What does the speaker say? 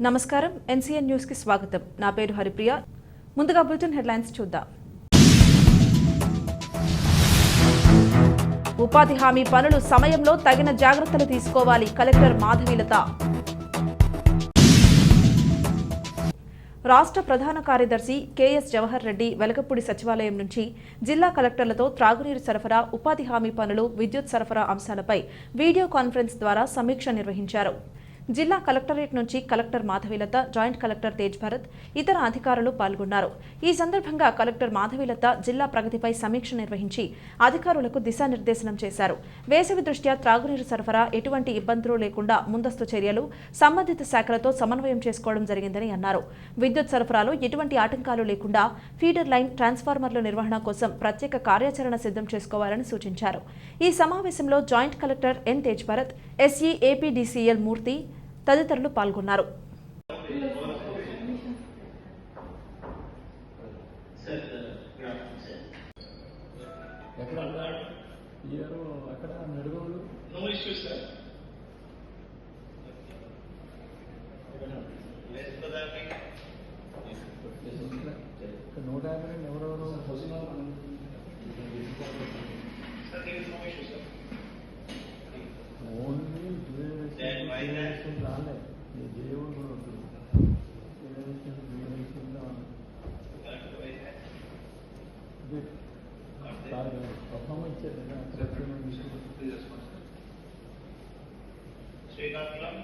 నమస్కారం NCN news కి స్వాగతం. నా పేరు హరిప్రియ. ముందుగా బులెటిన్ హెడ్లైన్స్ చూద్దాం. ఉపాధి హామీ పనులు సమయంలో తగిన జాగ్రత్తలు తీసుకోవాలి. కలెక్టర్ మాధవీలత. రాష్ట్ర ప్రధాన కార్యదర్శి కెఎస్ జవహర్ రెడ్డి వెలగపూడి సచివాలయం నుంచి జిల్లా కలెక్టర్లతో త్రాగునీరు సరఫరా, ఉపాధి హామీ పనులు, విద్యుత్ సరఫరా అంశాలపై వీడియో కాన్ఫరెన్స్ ద్వారా సమీక్ష నిర్వహించారు. జిల్లా కలెక్టరేట్ నుంచి collector Madhavilatha, joint collector Tej Bharat, ఇతర అధికారులు పాల్గొన్నారు. ఈ సందర్భంగా కలెక్టర్ మాధవీలత జిల్లా ప్రగతిపై సమీక్ష నిర్వహించి అధికారులకు దిశానిర్దేశనం చేశారు. వేసవి దృష్ట్యా త్రాగునీరు సరఫరా ఎటువంటి ఇబ్బందులు లేకుండా ముందస్తు చర్యలు సంబంధిత శాఖలతో సమన్వయం చేసుకోవడం జరిగిందని అన్నారు. విద్యుత్ సరఫరాలో ఎటువంటి ఆటంకాలు లేకుండా ఫీడర్ లైన్, ట్రాన్స్ఫార్మర్ల నిర్వహణ కోసం ప్రత్యేక కార్యాచరణ సిద్ధం చేసుకోవాలని సూచించారు. ఈ సమావేశంలో joint collector N Tej Bharat, SE APDCL Murthy తదితరులు పాల్గొన్నారు. శ్రీకాకుళం